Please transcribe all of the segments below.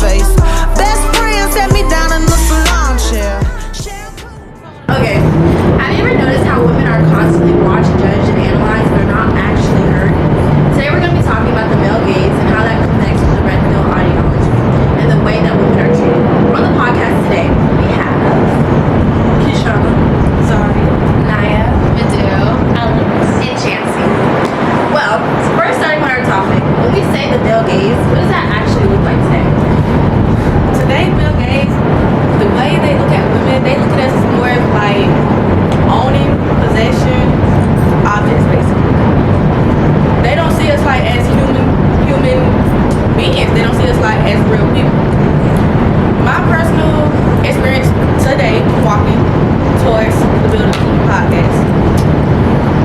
face. Best friend set me down in the salon chair. Okay, have you ever noticed how women are constantly watched, judged, and analyzed but are not actually heard? Today we're going to be talking about the male gaze and how that connects to the red pill ideology and the way that women are treated. On the podcast today, we have Kishana, Zari, Naya, Madhu, and Chancey. Well, first starting with our topic, when we say the male gaze, what does that actually look like today? Today, male gaze, the way they look at women, they look at us as more of like owning possession objects, basically. They don't see us like as human beings. They don't see us like as real people. My personal experience today, walking towards the building podcast,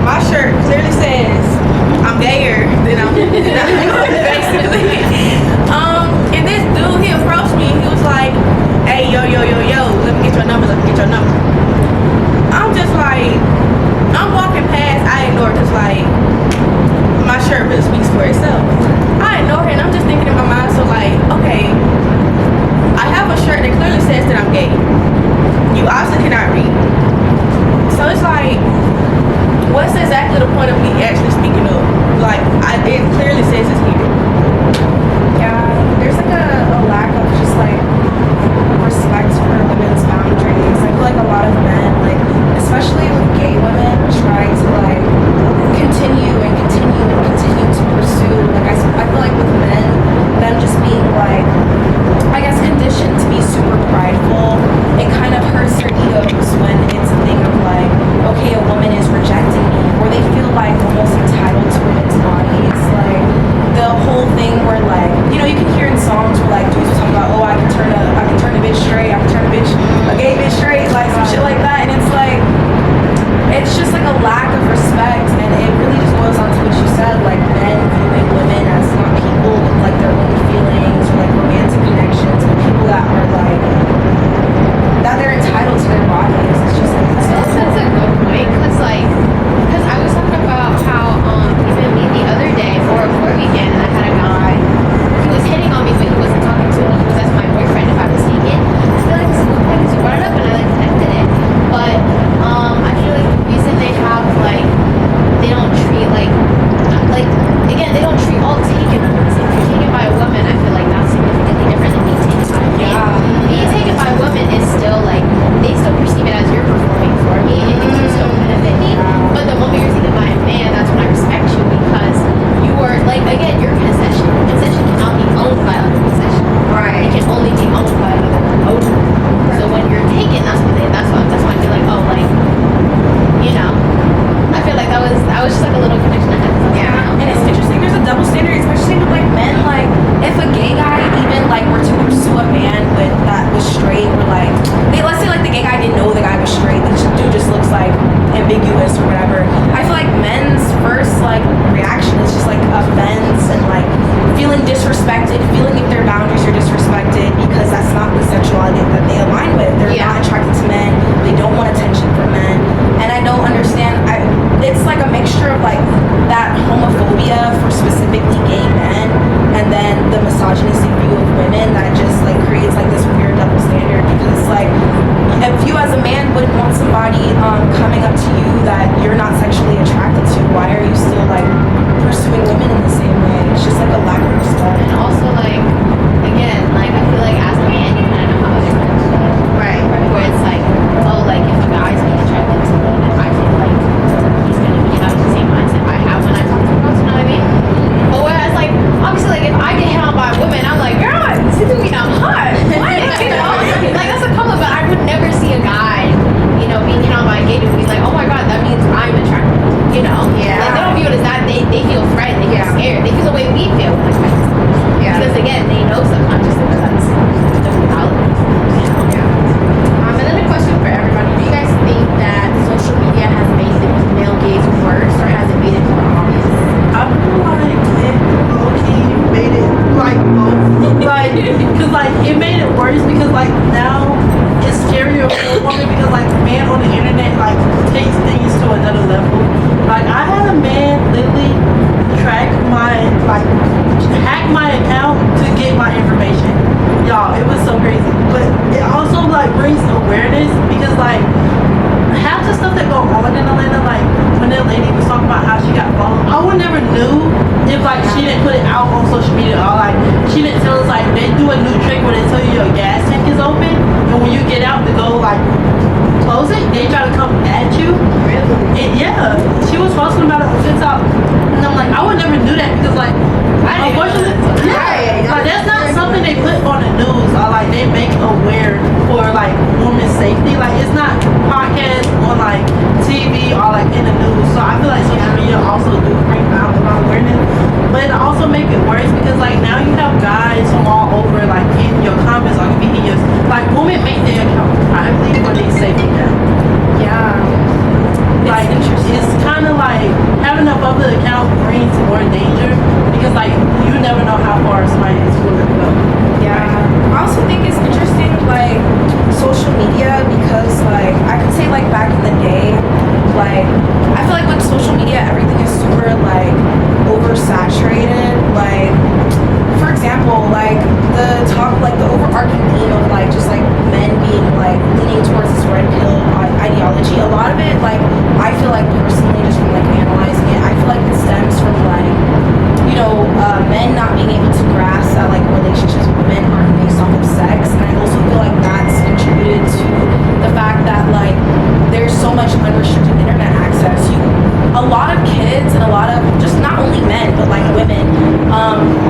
my shirt clearly says I'm gayer than I'm basically. And this dude, he approached me and he was like, hey, yo, let me get your number. I'm just like, I'm walking past, I ignore it, just like, my shirt really speaks for itself. I ignore it and I'm just thinking in my mind, so like, okay, I have a shirt that clearly says that I'm gay. You obviously cannot read. So it's like, what's exactly the point of me actually speaking up? Like, it clearly says it's here. Yeah, there's like a lack of just like respect for women's boundaries. I feel like a lot of men, like especially with gay women, try to like continue to pursue. Like I feel like with men, them just being like, I guess conditioned to be super prideful, it kind of hurts their egos when it's a thing of like, okay, a woman is rejecting me, or they feel like almost entitled to women's bodies. Like the whole thing where like, you know, you can hear in songs where like dudes will talk about, oh, I can turn a bitch straight, I can turn a gay bitch straight, like some shit like that, and it's like, it's just like a lack of respect, and it really just boils down to what you said, like men viewing women as not people with like their own feelings or like romantic connections, but people that are like, that they're entitled to their bodies. It's just like, That's a good point, because I was talking about how even me the other day or before weekend, and I had a guy, he was hitting on me, but he wasn't talking to me. He was as my boyfriend, if I'm mistaken. I feel like sometimes you brought it up and I like connected it, but I feel like the reason they have like they don't treat like again they don't treat all taken. If you're taken by a woman, I feel like that's significantly different than being taken by a man. Being taken by a woman is still like they still perceive it as you're performing for me and you can still benefit me. But the moment you're taken by a man, that's when I respect you because you were like again your possession. Possession cannot be owned by other possession. Right. It can only be owned by another owner. So when you're taken, that's why I feel like oh like you know I feel like that was just like a little connection I had. yeah, and it's interesting, there's a double standard, especially with like men. Like if a gay guy even like were to pursue a man that was straight, or like let's say like the gay guy didn't know the guy was straight, the dude just looks like ambiguous or whatever, I feel like men's first like reaction is just like offense and like feeling disrespected, feeling if their boundaries are disrespected because that's not the sexuality that they align with. They're not attracted to men, they don't want attention from men, and I don't understand. It's like a mixture of like that homophobia for specifically gay men and then the misogynistic view of women that just like creates like this weird double standard, because like if you as a man wouldn't want somebody coming up to you that you're not sexually attracted to, why are you still like pursuing women in the same way? It's just like a lack of respect. And also like again like I feel like as a man you kind of know how other men feel. Right. Where it's like oh like if a guy's being attracted to me then I feel like he's gonna be have the same mindset I have when I talk to girls, you know what I mean? But whereas like obviously like if I get hit on by a woman I'm like girl you think I'm hot what? You know like that's a compliment, but I would never see a guy you know being hit on by a gay dude and be like oh my god that means I'm attracted, you know? Yeah. Like they don't view it as that, they feel frightened, they feel scared, they feel the way we feel when it's because again they know subconsciously that that's the reality, you know? Another question for everybody: do you guys think that social media has made the male gaze worse, or has it made it more obvious? I feel like it low-key made it like both. Like, cause like it made it worse because like now it's scarier for a woman because like men on the internet like takes things to another level. Like I had a man literally hack my account to get my information. Y'all social media. All like she didn't tell us like they do a new trick where they tell you your gas tank is open, and when you get out to go like close it, they try to come at you. Really? And yeah, she was posting about it on TikTok, and I'm like, I would never do that because like, unfortunately, like that's not something they put on the news or like they make aware for like women's safety. Like it's not podcasts on like TV or like in the news. So I feel like social media also do bring out a lot of awareness, but it also make it worse because like now you have guys from all over like in your comments or videos. Like women make their account privately for their safety now. Yeah. Like it's kind of like having a public account brings more danger because like you never know how far somebody is willing to go. Yeah. I also think it's interesting, like, social media because, like, I could say, like, back in the day, like, I feel like with social media, everything is super, like, oversaturated. Like, for example, like, the overarching theme of, like, just, like, men being, like, leaning towards this red pill ideology, a lot of it, like, I feel like personally, just from, like, analyzing it, I feel like it stems from, like, you know, men not being able to grasp that like relationships with men aren't based off of sex, and I also feel like that's contributed to the fact that like there's so much unrestricted internet access. A lot of kids and a lot of just not only men but like women,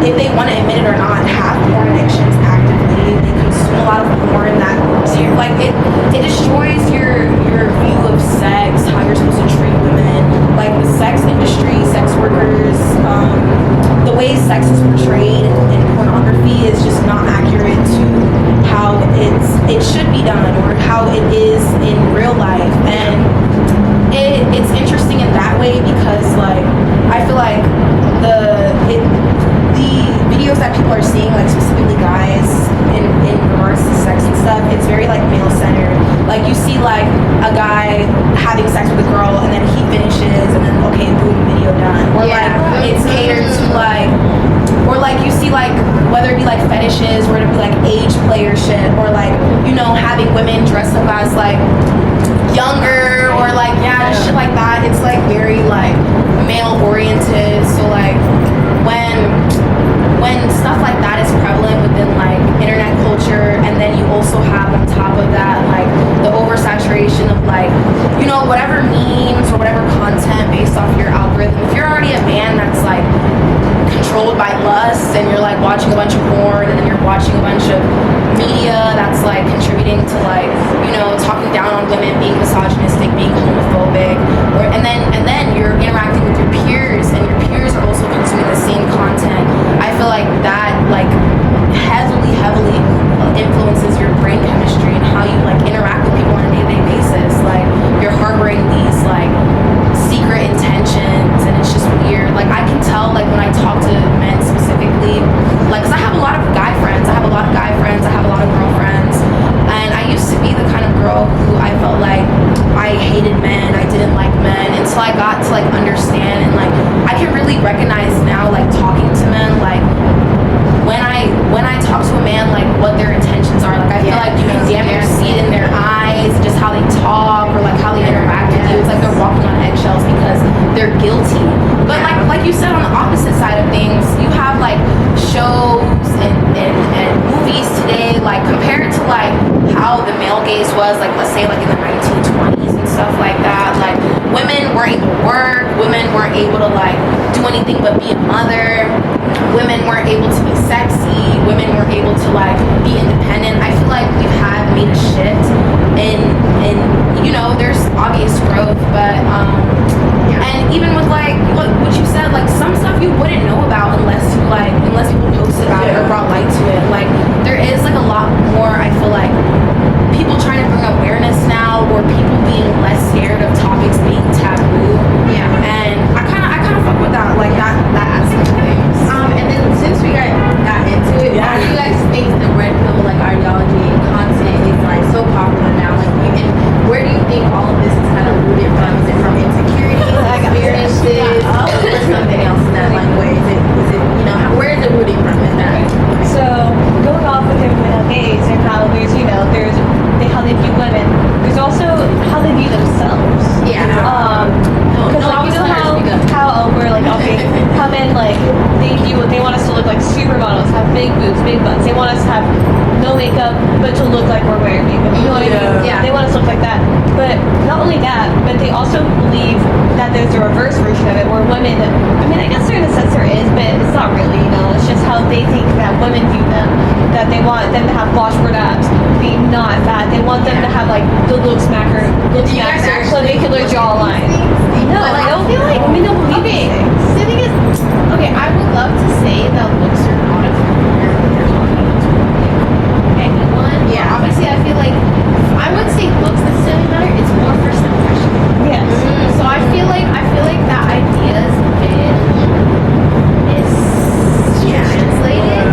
if they want to admit it or not, have porn addictions actively. They consume a lot of porn that like it destroys your view of sex, how you're supposed to treat women, like the sex industry, sex workers. The way sex is portrayed in pornography is just not accurate to how it should be done or how it is in real life, and it's interesting in that way because like I feel like the videos that people are seeing, like specifically guys in regards to sex and stuff, it's very like male centered. Like you see like a guy having sex with a girl and then he finishes and then okay, boom, video done. Or like it's catered to like, or like you see like whether it be like fetishes or it'd be like age player shit or like, you know, having women dress up as like younger or like shit like that. It's like very like male oriented. So like when stuff like that is prevalent within like internet culture, and then you also have on top of that like the oversaturation of like, you know, whatever memes or whatever content based off your algorithm. If you're already a man that's like controlled by lust and you're like watching a bunch of porn and then you're watching a bunch of media that's like contributing to like, you know, talking down on women, being misogynistic, being homophobic, and then you're interacting with your peers and your peers are also consuming the same content. I feel like that like heavily influences your brain chemistry and how you like interact with people on a day-to-day basis. Like you're harboring these like secret intentions and it's just weird. Like I can tell like when I talk to men specifically, like cause I have a lot of guy friends, I have a lot of girlfriends, and I used to be the kind of girl who I felt like I hated men, I didn't like men until I got to like understand and like I can really recognize now like talking to men like when I talk to a man like what their intentions are. Like I feel like you can damn near see it in their eyes, just how they talk or like how they interact with you. It's like they're walking on eggshells because they're guilty. But like you said, on the opposite side of things, you have like shows and movies today, like compared to like how the male gaze was, like let's say like in the 1920s and stuff like that. Like women weren't able to work, women weren't able to like do anything but be a mother. Women weren't able to be sexy. Women weren't able to like be independent. I feel like we've had made a shift in you know, there's obvious growth, but and even with like what you said, like some stuff you wouldn't know about unless people post about it or brought light to it. Like there is like a lot more, I feel like, people trying to bring awareness now or people being less scared of topics being taboo. Yeah. And I kinda fuck with that, like that aspect of things. And then since we got into it, why do you guys think the red pill like ideology and content is like so popular now? Like, and where do you think all of this is kind of rooted from? Is it from insecurity, experiences, or something else in that like way? Is it you know where is it rooting from in that? So going off with the male gaze and how there's, you know, there's how they view women. There's also how they view themselves. Yeah. Because like you know how men like they want us to look like supermodels, have big boobs, big butts. They want us to have no makeup, but to look like we're wearing makeup. You know what I mean? Yeah. They want us to look like that. But not only that, but they also believe that there's a reverse version of it, where women. I mean, I guess there in a sense there is, but it's not really. You know, it's just how they think that women view them. That they want them to have washboard abs, be not fat. They want them to have like the look smacker, Do you guys actually clavicular jawline. No, But, I don't feel like we don't believe Okay, these things. the thing is, okay, I would love to say that looks are not a factor when you're talking to anyone. Yeah. Obviously, I feel like I wouldn't say looks necessarily matter. It's more first impression. Yes. So I feel like that idea is a bit translated,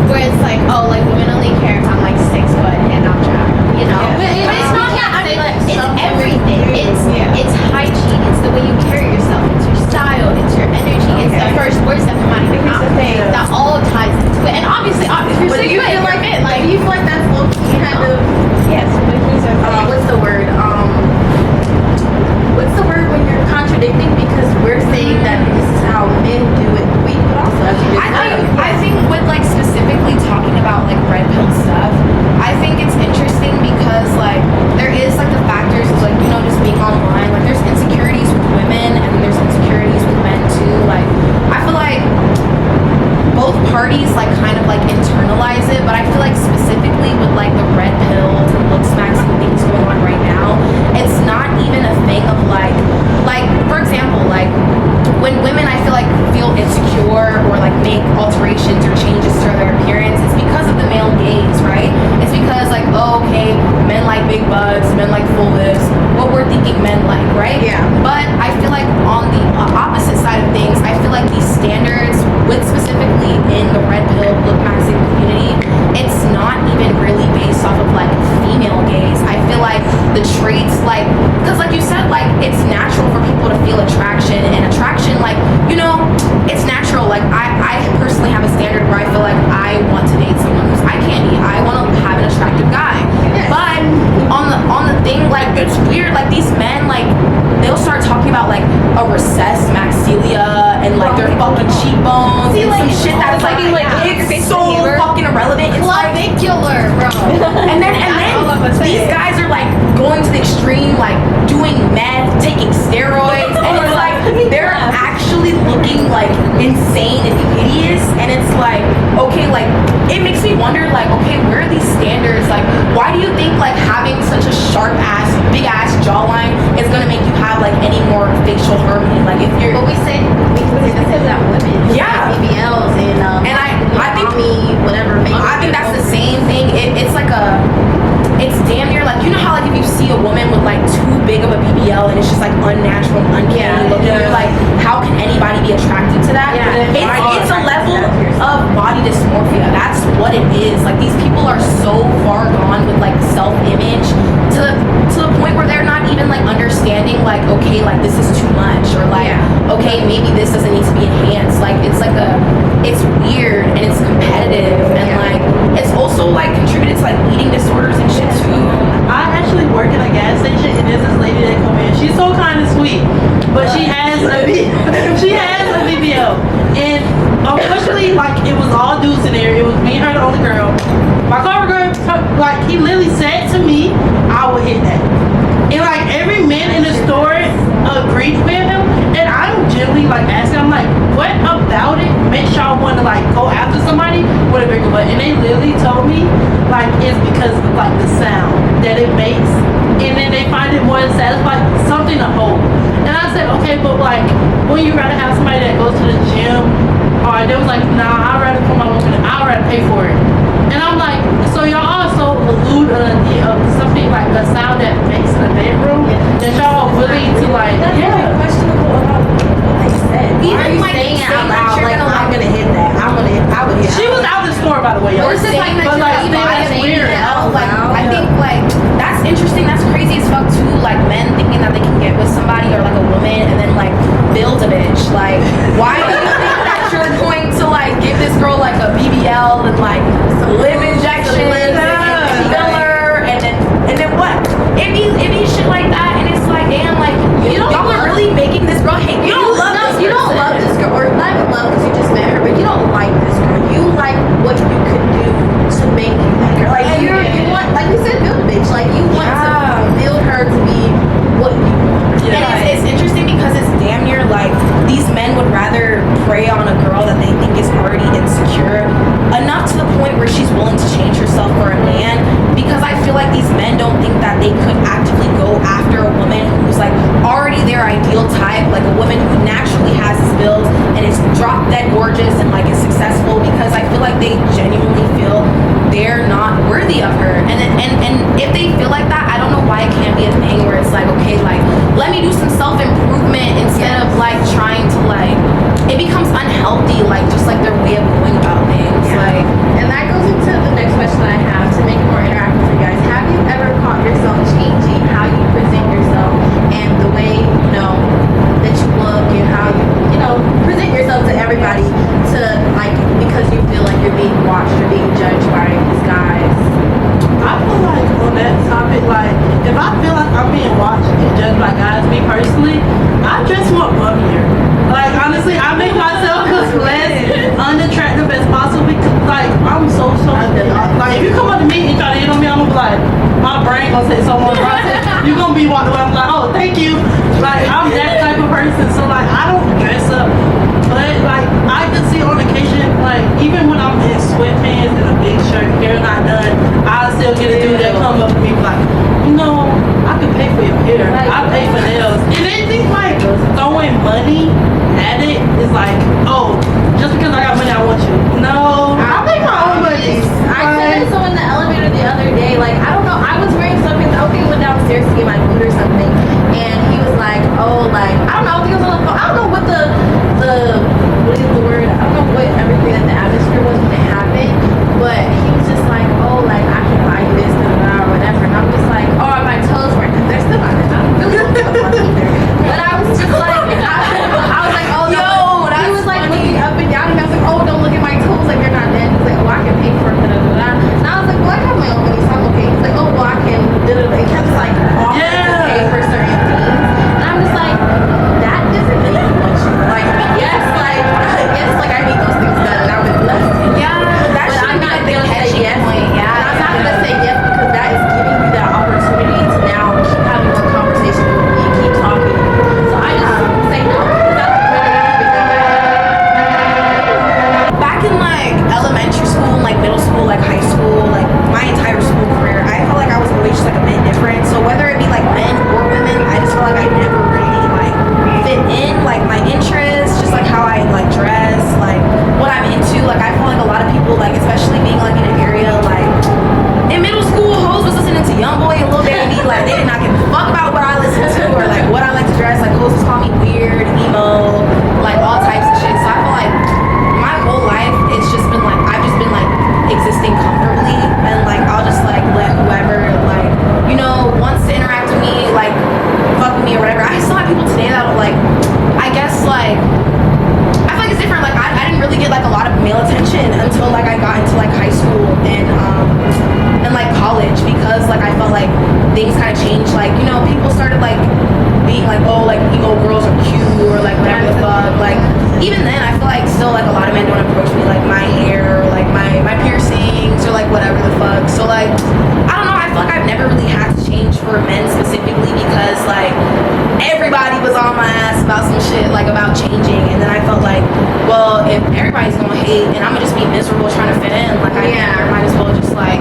where it's like, oh, like women only care if I'm like 6 foot and I'm jacked, you know. Yeah. But it's not that. I mean, like it's some everything. It's hygiene. It's the way you carry yourself. It's your style. It's your energy. It's the first words that come out of your mouth. That all ties into it. And obviously, if you're But do 6 you foot, feel you're like fit. do you feel like that's low key kind of Yes. But who's okay? what's the word? What's the word when you're contradicting because we're saying that this is how men do it. We would also as you just said. I think with like specifically talking about like red pill stuff, I think it's interesting because like there is like the factors of like, you know, just being online. Like there's insecurities with women and then there's insecurities with men too. Like I feel like both parties like kind of like internalize it, but I feel like specifically with like the red pills and look smacks and things going on right now, it's not even a thing of like for example, like when women I feel like feel insecure or like make alterations or changes to their appearance, it's because of the male gaze, right? It's because like, oh, okay, men like big butts, men like full lips, what we're thinking men like, right? Yeah. But I feel like on the opposite side of things, I feel like these standards, with specifically in the red pill look maxing community, it's not even really based off of like female gaze. I feel like the traits, like, because like you said, like it's natural for people to feel attraction, and attraction, like, you know, it's natural. Like I personally have a standard where I feel like I want to date someone who's eye candy. I want to have an attractive guy. But on the thing, like it's weird. Like these men, like they'll start talking about like a recessed maxillae and like their fucking cheekbones and some shit that is like it's so fucking irrelevant. It's like clavicular, bro. and then these guys are like going to the extreme, like doing meth, taking steroids, and it's like they're actually looking like insane and hideous. And it's like, okay, like it makes me wonder, like, okay, where are these standards? Like, why do you think like having such a sharp ass, big ass jawline is gonna make you have like any more facial harmony? Like if you're, But we say this is that women. Yeah. BBLs and I think mommy, whatever. I think that's the same thing. It's like it's damn near like, you know how like if you see a woman with like too big of a BBL and it's just like unnatural and uncanny looking, you're like, how can anybody be attracted to that? It's a level of body dysmorphia. That's what it is. Like these people are so far gone with like self-image to the point where they're not even like understanding like, okay, like this is too much, or like, okay, maybe this doesn't need to be enhanced. Like it's like it's weird and it's competitive and like it's also like contributed to like eating disorders and shit too. I actually work at a gas station, and there's this lady that come in. She's so kind and sweet, but she has a BBL, and unfortunately, like it was all dudes in there. It was me and her, the only girl. My coworker, like he literally said to me, "I would hit that," and like every man in the store agreed with him. And I'm generally like asking, I'm like, what about it makes y'all want to like go after somebody with a bigger butt? And they literally told me like it's because of like the sound that it makes, and then they find it more satisfying, something to hold. And I said, okay, but like, when you rather have somebody that goes to the gym, or they was like, nah, I'd rather put my woman, I'd rather pay for it. And I'm like, so y'all also allude on the idea of something like the sound that makes in the bedroom, that y'all are willing to like, questionable about what they said. Even Even like saying it out saying that loud, you're like gonna I'm gonna hit that. I would hit. she was out the store, by the way, y'all. Or saying that But you're like, gonna buy that's a weird. BBL, Like Wow. I think like that's interesting. That's crazy as fuck too. Like men thinking that they can get with somebody or like a woman and then like build a bitch. Like why do you think that you're going to like give this girl like a BBL and like lip injection and filler and then what? It be shit like that, and it's like, damn, like y'all are really making this girl hate. You don't love this. You don't love this girl, or not even love because you just met her, but prey on a girl that they think is already insecure enough to the point where she's willing to change herself for a man, because I feel like these men don't think that they could actively go after a woman who's like already their ideal type, like a woman who naturally has this build and is drop dead gorgeous and like is successful, because I feel like they genuinely feel they're not worthy of her. And if they feel like that, I don't know why it can't be a thing where it's like, okay, like let me do some self-improvement instead of like trying to like, it becomes unhealthy, like just like their way of going about things. Like, And that goes into the next question I have to make it more interactive for you guys. Have you ever caught yourself changing how you present yourself and the way, you know, that you look and how you know, present yourself to everybody to like, because you feel like you're being watched or being judged by these guys? I feel like on that topic, like if I feel like I'm being watched and judged by guys, me personally, I dress more bummier. Like honestly, I make myself look less unattractive as possible because like I'm so like if you come up to me and try to hit on me, I'm gonna be like, my brain gonna say so much. You gonna be walking away, I'm like, oh thank you. Like I'm that type of person, so like I don't dress up. But like I can see on occasion, like even when I'm in sweatpants and a big shirt, hair not done, I still get a dude that come up to me like, you know, I can pay for your hair. I pay for nails. And they think like throwing money at it is like, oh, just because I got money, I want you. No, I pay my own money. I said to someone in the elevator the other day, like, I don't know, I was wearing something, okay, went downstairs to get my food or something, and he was like, oh, like, I don't know, he was on the phone, I don't know what what is the word, I don't know what everything that the atmosphere was when it happened, but he was just like, oh, like, I can buy you this, or whatever, and I'm just like, oh, my toes weren't, they're still not, I don't really don't give a fuck either, but I was just like, I was like, oh, no, he was like looking up and down, and I was like, oh, don't look at my toes, like, they're not dead, he's like, oh, I can pay for it, and I was like, well, I have my own money, so I'm okay. He's like, oh, well, I can, he kept like offering to pay for certain things, and I'm just like, that doesn't make me want you. Like, yes, like I need those things done, and I would love to. Yeah, but I'm not gonna say yes. Yeah, and I'm not gonna say yes because that is giving you that opportunity to now keep having more conversation with me, keep talking. So I just say no. That's back in like elementary school, like middle school, like high school, like my entire school career, I felt like I was always just like a bit different. So whether it be like men or women, I just felt like I never really like fit in, like my interests, just like how I like dress, like what I'm into. Like I feel like a lot of people, like especially being like in an area like in middle school, hoes was listening to YoungBoy and Lil Baby, like they did not give a fuck about what I listened to or like what I like to dress. Like hoes was calling me weird, emo, like all types of shit. So I feel like my whole life it's just been like I've just been like existing comfortably, and like I'll just like let whoever like, you know, wants to interact with me, like fuck with me or whatever. I still have people today that like, I guess like I feel like it's different. Like I didn't really get like a lot of male attention until like I got into like high school and like college, because like I felt like things kind of changed. Like, you know, people started like being like, oh, like emo girls are cute or like whatever the fuck. Like even then I feel like still like a lot of men don't approach me like my hair or like my piercings or like whatever the fuck. So like I don't know, I feel like I've never really had to change for men specifically, because like everybody was on my ass about some shit like about changing, and then I felt like, well, if everybody's gonna hate and I'm gonna just be miserable trying to fit in, like I might as well just like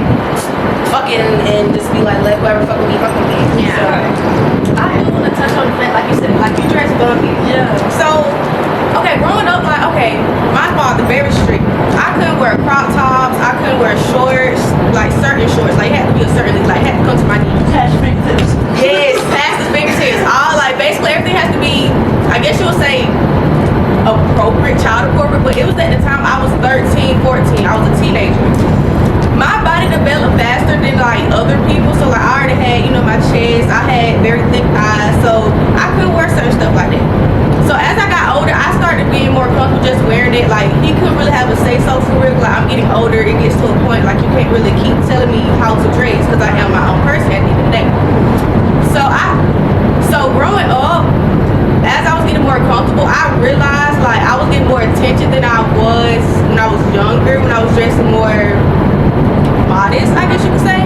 fucking and just be like, let whoever fuck with me fuck with me. Yeah. So, I do want to touch on the fact, like you said, like you dress bumpy. Yeah. So, okay, growing up, like, okay, my father very strict. I couldn't wear crop tops. I couldn't wear shorts, like certain shorts. Like, it had to be a certain, like, it had to come to my knees. Cash tips. Yes, past his fingertips. All, like, basically everything has to be, I guess you would say, appropriate, child appropriate. But it was at the time I was 13, 14. I was a teenager. My body developed faster than like other people, so like I already had, you know, my chest, I had very thick thighs, so I couldn't wear certain stuff like that. So as I got older, I started being more comfortable just wearing it. Like he couldn't really have a say so for real. Like I'm getting older, it gets to a point like you can't really keep telling me how to dress because I am my own person at the end of the day. So growing up, as I was getting more comfortable, I realized like I was getting more attention than I was when I was younger, when I was dressing more modest, I guess you could say.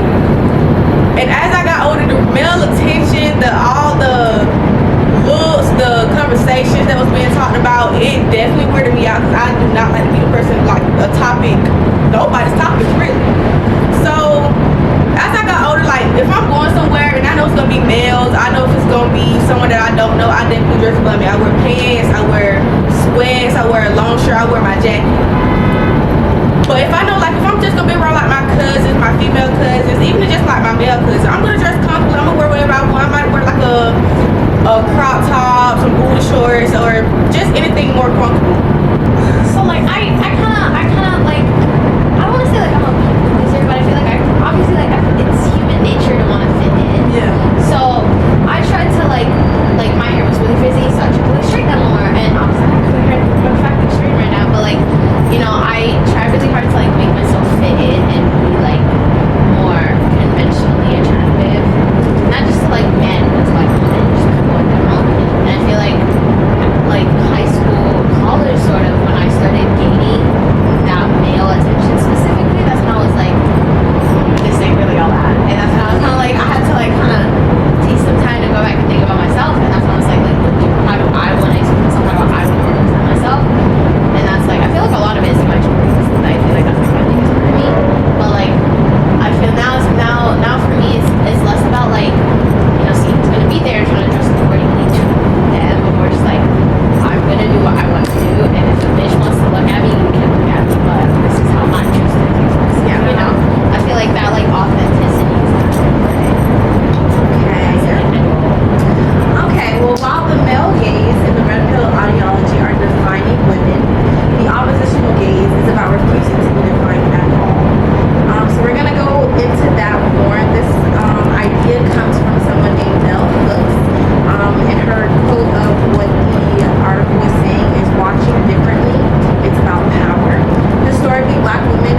And as I got older, the male attention, all the looks, the conversations that was being talked about, it definitely weirded me out. now because I do not like to be the person like a topic, nobody's topic really. So as I got older, like if I'm going somewhere and I know it's gonna be males, I know if it's gonna be someone that I don't know, I definitely dress bummy. I wear pants, I wear sweats, I wear a long shirt, I wear my jacket. But if I know, like, if I'm just gonna be around like my cousins, my female cousins, even just like my male cousins, I'm gonna dress comfortable. I'm gonna wear whatever I want. I might wear like a crop top, some booty shorts, or just anything more comfortable. So like I kind of like I want to say like I'm a people pleaser, but I feel like it's human nature to want to fit in. Yeah. So I tried to like my hair was really frizzy, so I tried to like straighten that more, and obviously my hair is perfectly straight right now. But like I try really hard to like make myself fit in and be like more conventionally attractive, not just to like men, but to like women, just people in general. And I feel like high school, college, sort of when I started gaining that male attention specifically, that's when I was like, this ain't really all that. And that's when I was kind of like, I had to like kind of take some time to go back and think about myself. And that's when I was like, how do I want to express myself? How do I want to represent myself? And that's like, I feel like a lot of it is my choice. And I feel like that's like my biggest part of me. But like, I feel now for me, it's less about like, seeing who's gonna be there and trying to dress accordingly to them, but more just like, I'm gonna do what I want to do, and if a bitch wants to look at me, you can look at me, but this is how I'm choosing to express it. I feel like that like authenticity is important. Okay, well, while the male gaze and the red pill ideology are defining women, the oppositional gaze is about refusing to be defined at all. So we're gonna go into that more. This idea comes from someone named Mel Hooks, and her quote of what the article is saying is watching differently. It's about power. Historically, black women,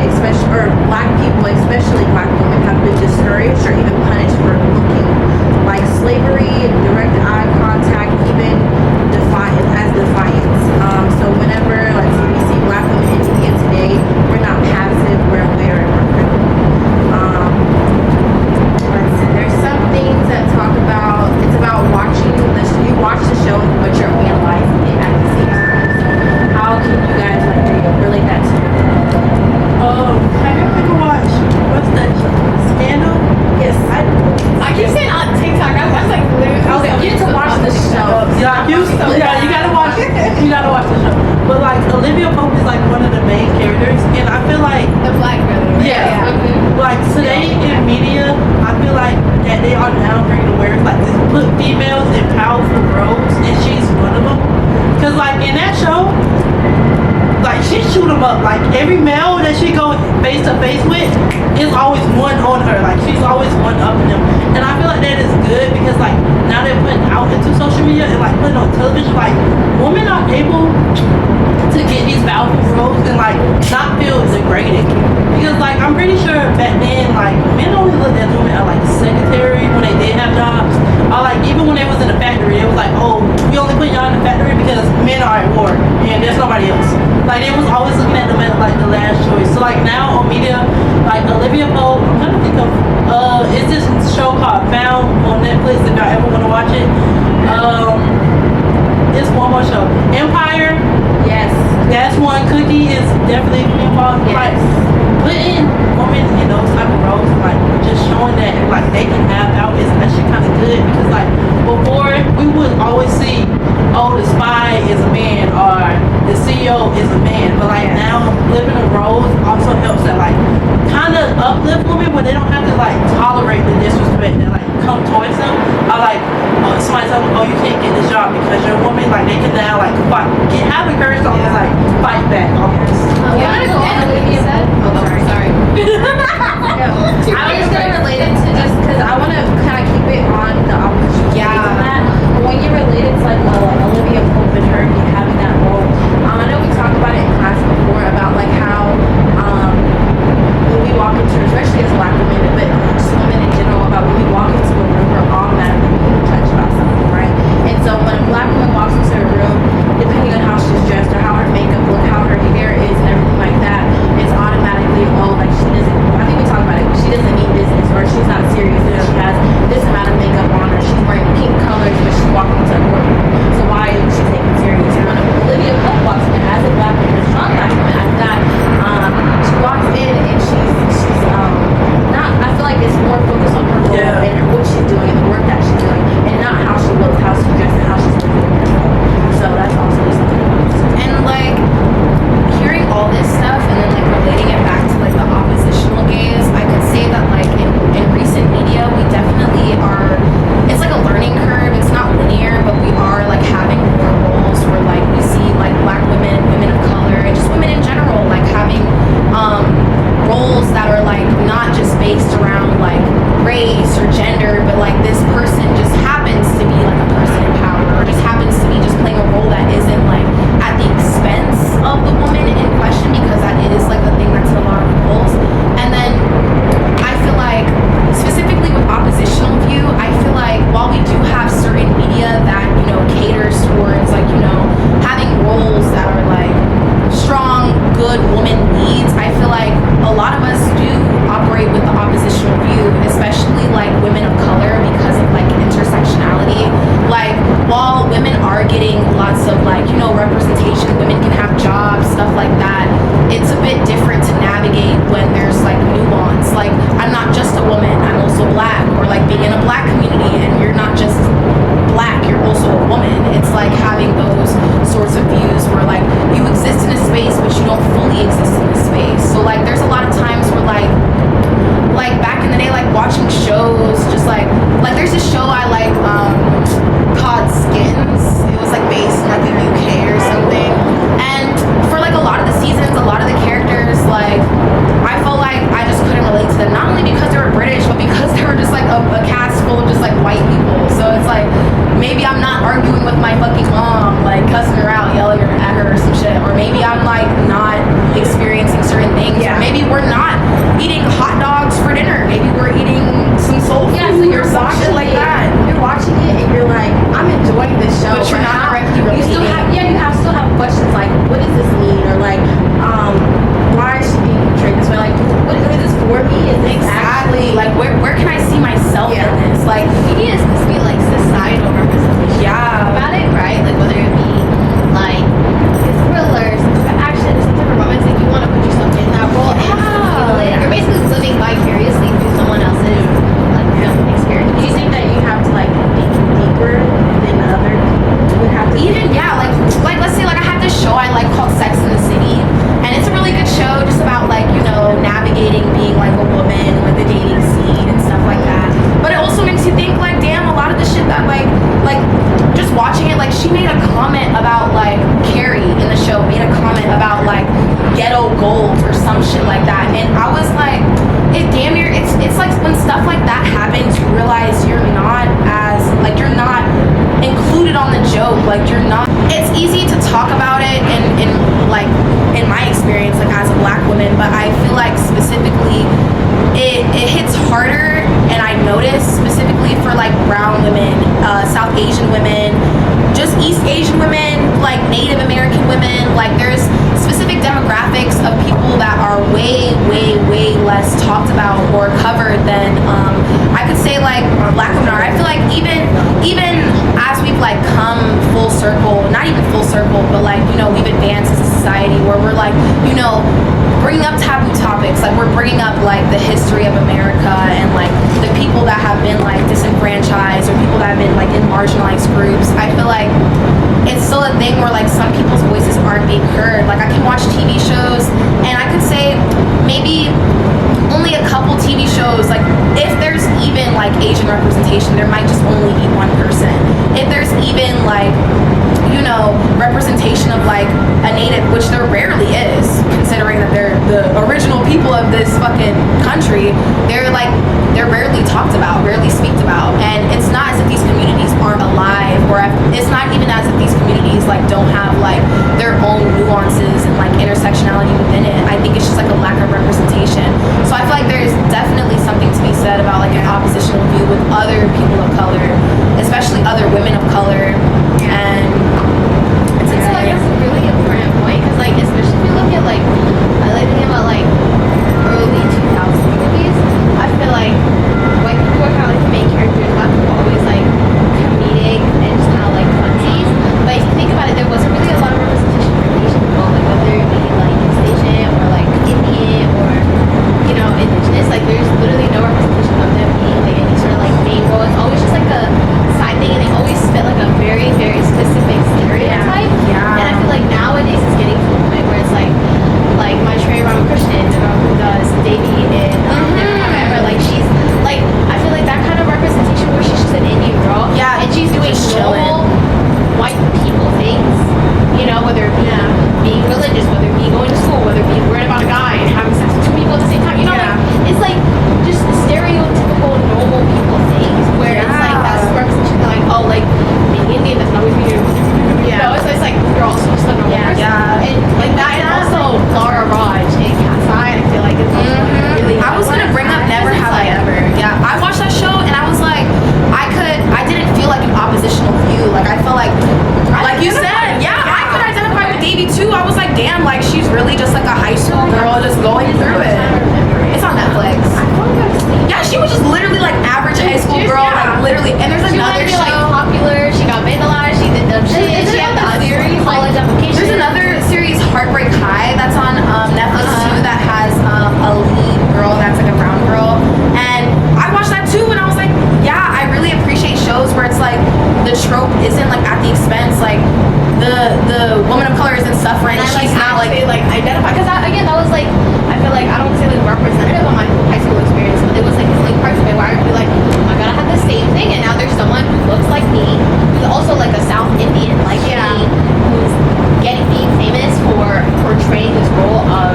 black people, especially black women, have been discouraged or even punished for looking like slavery, direct eye contact, even defiance. So whenever, let's say, we see black women in media today, we're not passive, we're aware and we're critical. Let's see, there's some things that talk about, it's about you watch the show, but you're analyzing it at the same time. So how can you guys relate that to you? Have you ever watched, what's that show? Scandal? Yes, I keep saying on TikTok, I was like literally. okay, you need to watch the show. You gotta watch it. You gotta watch the show. But like Olivia Pope is like one of the main characters, and I feel like The black girl. Yeah. Mhm. like today in media, I feel like that they are now bringing awareness, like to put females in powerful roles, and she's one of them. Cause like in that show, like she shoot them up. Like every male that she go face to face with is always one on her. Like she's always one up in them. And I feel like that is good because like now they're putting out into social media and like putting on television. Like women are able to get these powerful roles and like not feel degraded. Because like I'm pretty sure back then like men only looked at women as like secretary when they did have jobs. Or like even when they was in the factory, it was like, oh, we only put y'all in the factory because men are at war and there's nobody else. Like they was always looking at them as like the last choice. So like now on media, like Olivia Pope, I'm trying to think of it's this show called Found on Netflix if y'all ever want to watch it. It's one more show. Empire. Yes. That's one. Cookie is definitely involved. Yes. Like putting women in those type of roles, like just showing that like they can have out is actually kind of good because like before we would always see, oh, the spy is a man or the CEO is a man, but like now living the roles also helps that like kind of uplift women where they don't have to like tolerate the disrespect that like come towards them. Or like somebody tell them, oh, you can't get this job because you're a woman. Like they can now like fight, have the courage to almost like fight back almost. You wanna go on what you said? Oh, sorry. I was just gonna relate it to just because I want to kind of keep it on the opposition Yeah. of that. But when you relate it to like Olivia Pope and her having that role, I know we talked about it in class before about like how when we walk into, especially as black women, but just women in general, about when we walk into a room, we're automatically being judged about something, right? And so when a black woman walks into a room, depending on how she's dressed or how her makeup looks, lot of us do operate with the oppositional view, especially like women of color because of like intersectionality. Like while women are getting lots of like, you know, representation, women can have jobs, stuff like that, it's a bit different to navigate when there's like nuance. Like I'm not just a woman, I'm also black, or like being in a black community and you're not just black, you're also a woman. It's like having those sorts of views where like you exist in a space but you don't fully exist in a space. So like there's a lot of times where like back in the day, like watching shows, just like there's this show I like called Skins. It was like based in like the UK or something, and for like a lot of the seasons, a lot of the characters, like I felt like I just couldn't relate to them, not only because they were British but because they were just like a cast full of just like white people. So it's like maybe I'm not arguing with my fucking mom, like cussing her out, yelling at her or some shit, or maybe I'm like not experiencing certain things, or maybe we're not eating hot dogs for dinner, maybe we're eating some soul food or some shit like that. You're watching it and you're like, I'm enjoying this show, But you're not directly you still relating. have still have questions like, what does this mean, or like, why is she being portrayed this way? Like, what is this for me? Is this Exactly. Like where can I see myself in this? Like media is supposed to be like societal representation. yeah. About it, right? Like whether it be like thrillers, action, some type of romance, like you want to put yourself in that role and feel it. You're basically living vicariously through someone else's like experience. Do you think that you have to like dig deeper than other would have to? Even like let's say like I have this show I like called Sex in the City, and it's a really good show just about like, you know, navigating being like a woman with the dating scene and stuff like that. But it also makes you think like, damn, a lot of the shit that like just watching it, like she made a comment about like Carrie in the show made a comment about like ghetto gold or some shit like that, and I was like, it damn near it's like when stuff like that happens, you realize you're not included on the joke. Like you're not. It's easy to talk about it in like in my experience, like as a black woman, but I feel like specifically it hits harder, and I notice specifically for like brown women, South Asian women, just East Asian women, like Native American women. Like there's specific demographics of people that are way less talked about or covered than I could say like black women are. I feel like even as we've like come full circle, not even full circle, but like, you know, we've advanced as a society where we're like, you know, bringing up taboo topics, like we're bringing up like the history of America and like the people that have been like disenfranchised or people that have been like in marginalized groups. I feel like it's still a thing where like some people's voices aren't being heard. Like I can watch TV shows and I could say maybe only a couple TV shows, like if there's even like Asian representation, there might just only be one person. If there's even like, you know, representation of like a native, which there rarely is, considering that they're the original people of this fucking country, they're rarely talked about, rarely speaked about. And it's not as if these communities aren't alive, or it's not even as if these communities like don't have like their own nuances and like intersectionality within it. I think it's just like a lack of representation. So I feel like there's definitely something to be said about like an oppositional view with other people of color, especially other women of color. And it's I feel like that's a really important point, because like especially if you look at like I like thinking about like early 2000s movies, I feel like white people were kind of like the main characters, black people were always like comedic and just kind of like funsies. But if you think about it, there wasn't really a lot of representation for Asian people, like whether it be like she's really just like a high school girl just going through it. It's on Netflix. Yeah, she was just literally like average high school girl, like literally. And there's She another wanted to be show. like popular. She got made a lot. She did dumb shit. She had the series college application. There's another series, Heartbreak High, that's on Netflix too, that has a lead girl that's like a brown girl. And I watched that too, and I was like, yeah, I really appreciate shows where it's like the trope isn't like at the expense, like the woman of color isn't suffering. And I She's not like identify because again that was like I feel like I don't say like representative of my high school experience, but it was like it's like parts of it where I would be like, oh my god, I have the same thing, and now there's someone who looks like me, who's also like a South Indian like me, who's being famous for portraying this role of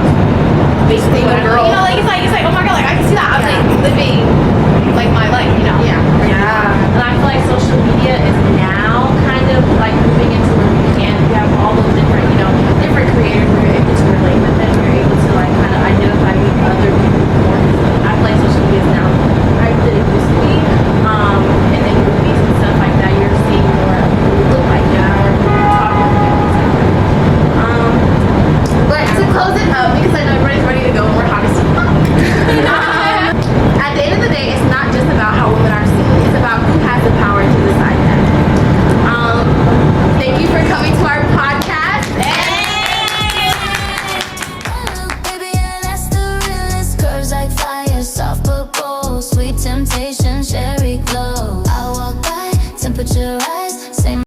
basically The whatever. girl. You know, like it's like oh my god, like I can see that. I'm like living like my life, you know. yeah. And I feel like social media is now kind of like moving into where we can. We have all those different, different creators where you're able to relate with them. You're able to like kind of identify with other people more. I feel like social media is now higher than it used to be. And then movies and stuff like that, you're seeing more of who we look like now. But to close it up, because I know